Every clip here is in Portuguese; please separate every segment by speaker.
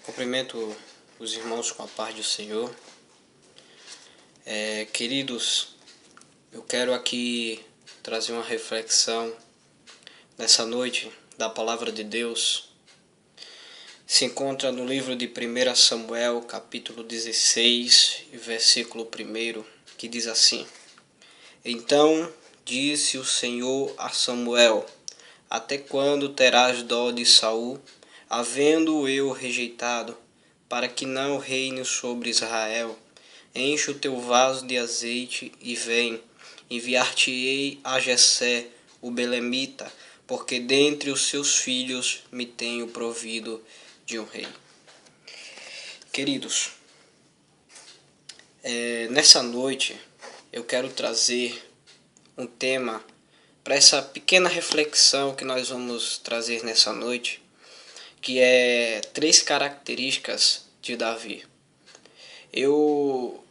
Speaker 1: Cumprimento os irmãos com a paz do Senhor. Queridos, eu quero aqui trazer uma reflexão nessa noite da Palavra de Deus. Se encontra no livro de 1 Samuel, capítulo 16, versículo 1, que diz assim: Então disse o Senhor a Samuel: Até quando terás dó de Saul, havendo eu rejeitado, para que não reine sobre Israel? Enche o teu vaso de azeite e vem, enviar-te-ei a Jessé, o belemita, porque dentre os seus filhos me tenho provido de um rei. Queridos, nessa noite eu quero trazer um tema para essa pequena reflexão que nós vamos trazer nessa noite, que é 3 características de Davi. Eu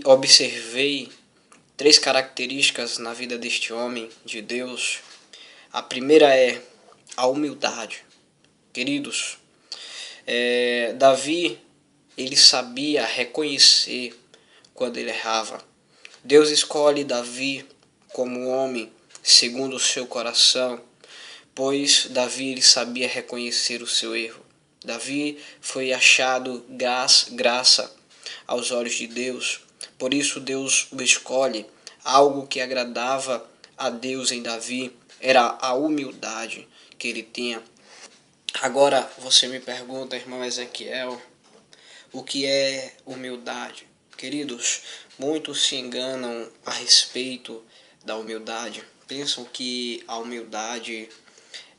Speaker 1: observei 3 características na vida deste homem de Deus. A primeira é a humildade. Queridos, Davi, ele sabia reconhecer quando ele errava. Deus escolhe Davi como homem segundo o seu coração, pois Davi ele sabia reconhecer o seu erro. Davi foi achado graça aos olhos de Deus, por isso Deus o escolhe. Algo que agradava a Deus em Davi era a humildade que ele tinha. Agora você me pergunta, irmão Ezequiel, o que é humildade? Queridos, muitos se enganam a respeito da humildade. Pensam que a humildade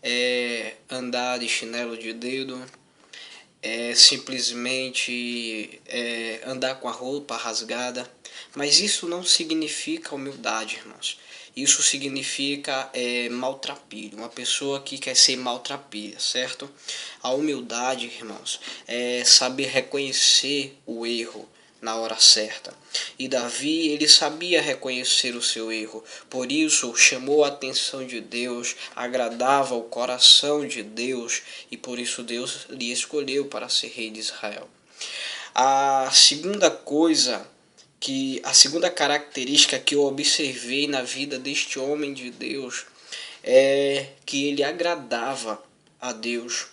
Speaker 1: é andar de chinelo de dedo, simplesmente andar com a roupa rasgada. Mas isso não significa humildade, irmãos. Isso significa maltrapilho, uma pessoa que quer ser maltrapilha, certo? A humildade, irmãos, é saber reconhecer o erro na hora certa. E Davi, ele sabia reconhecer o seu erro, por isso chamou a atenção de Deus, agradava o coração de Deus, e por isso Deus lhe escolheu para ser rei de Israel. A segunda característica que eu observei na vida deste homem de Deus é que ele agradava a Deus.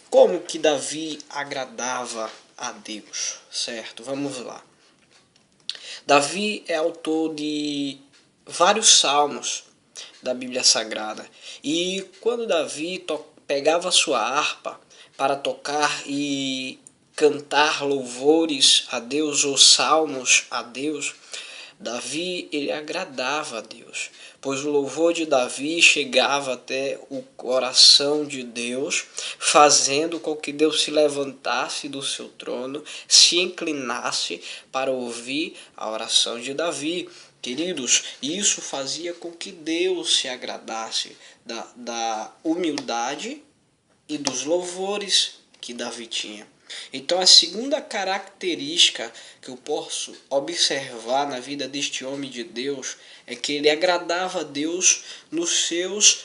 Speaker 1: Como que Davi agradava a Deus, certo? Vamos lá. Davi é autor de vários salmos da Bíblia Sagrada. E quando Davi pegava sua harpa para tocar e cantar louvores a Deus ou salmos a Deus, Davi ele agradava a Deus, pois o louvor de Davi chegava até o coração de Deus, fazendo com que Deus se levantasse do seu trono, se inclinasse para ouvir a oração de Davi. Queridos, isso fazia com que Deus se agradasse da humildade e dos louvores que Davi tinha. Então a segunda característica que eu posso observar na vida deste homem de Deus é que ele agradava a Deus nos seus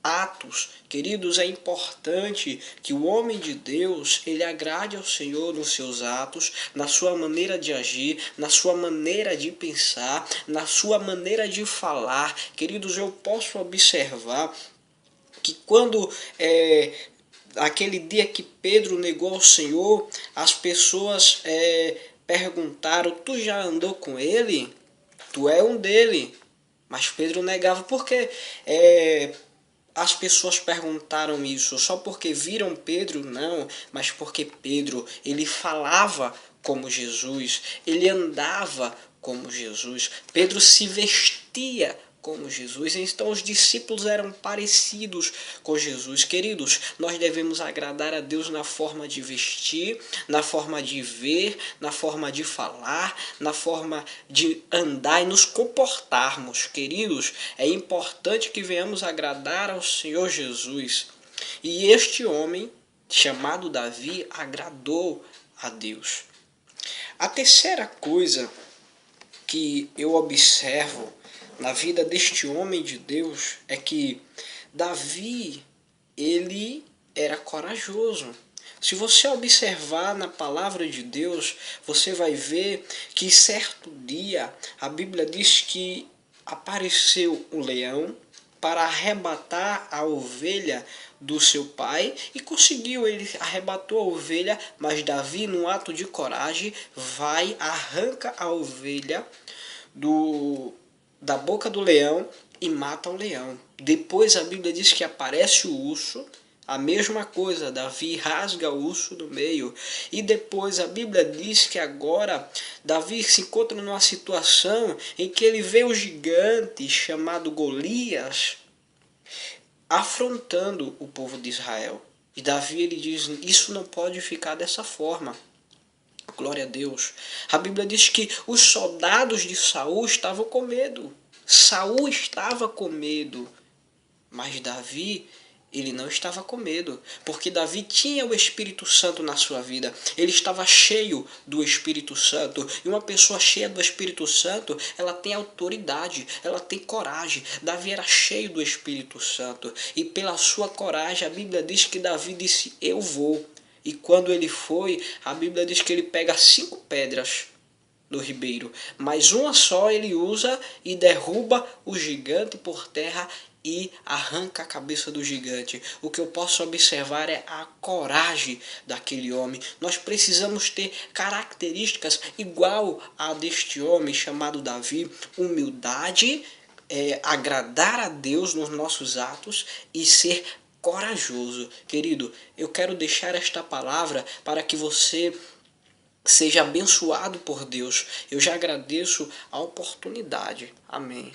Speaker 1: atos. Queridos, é importante que o homem de Deus ele agrade ao Senhor nos seus atos, na sua maneira de agir, na sua maneira de pensar, na sua maneira de falar. Queridos, eu posso observar que quando aquele dia que Pedro negou ao Senhor, as pessoas perguntaram: tu já andou com ele? Tu é um dele. Mas Pedro negava. Porque as pessoas perguntaram isso? Só porque viram Pedro? Não, mas porque Pedro ele falava como Jesus, ele andava como Jesus, Pedro se vestia como Jesus. Então os discípulos eram parecidos com Jesus. Queridos, nós devemos agradar a Deus na forma de vestir, na forma de ver, na forma de falar, na forma de andar e nos comportarmos. Queridos, é importante que venhamos agradar ao Senhor Jesus. E este homem, chamado Davi, agradou a Deus. A terceira coisa que eu observo na vida deste homem de Deus é que Davi, ele era corajoso. Se você observar na palavra de Deus, você vai ver que certo dia a Bíblia diz que apareceu um leão para arrebatar a ovelha do seu pai e conseguiu, ele arrebatou a ovelha, mas Davi, num ato de coragem, vai, arranca a ovelha da boca do leão e mata o leão. Depois a Bíblia diz que aparece o urso, a mesma coisa, Davi rasga o urso no meio. E depois a Bíblia diz que agora Davi se encontra numa situação em que ele vê um gigante chamado Golias afrontando o povo de Israel. E Davi ele diz, isso não pode ficar dessa forma. Glória a Deus. A Bíblia diz que os soldados de Saul estavam com medo. Saul estava com medo. Mas Davi, ele não estava com medo, porque Davi tinha o Espírito Santo na sua vida. Ele estava cheio do Espírito Santo. E uma pessoa cheia do Espírito Santo, ela tem autoridade, ela tem coragem. Davi era cheio do Espírito Santo. E pela sua coragem, a Bíblia diz que Davi disse, eu vou. E quando ele foi, a Bíblia diz que ele pega 5 pedras do ribeiro, mas uma só ele usa e derruba o gigante por terra e arranca a cabeça do gigante. O que eu posso observar é a coragem daquele homem. Nós precisamos ter características igual a deste homem chamado Davi, humildade, agradar a Deus nos nossos atos e ser corajoso. Querido, eu quero deixar esta palavra para que você seja abençoado por Deus. Eu já agradeço a oportunidade. Amém.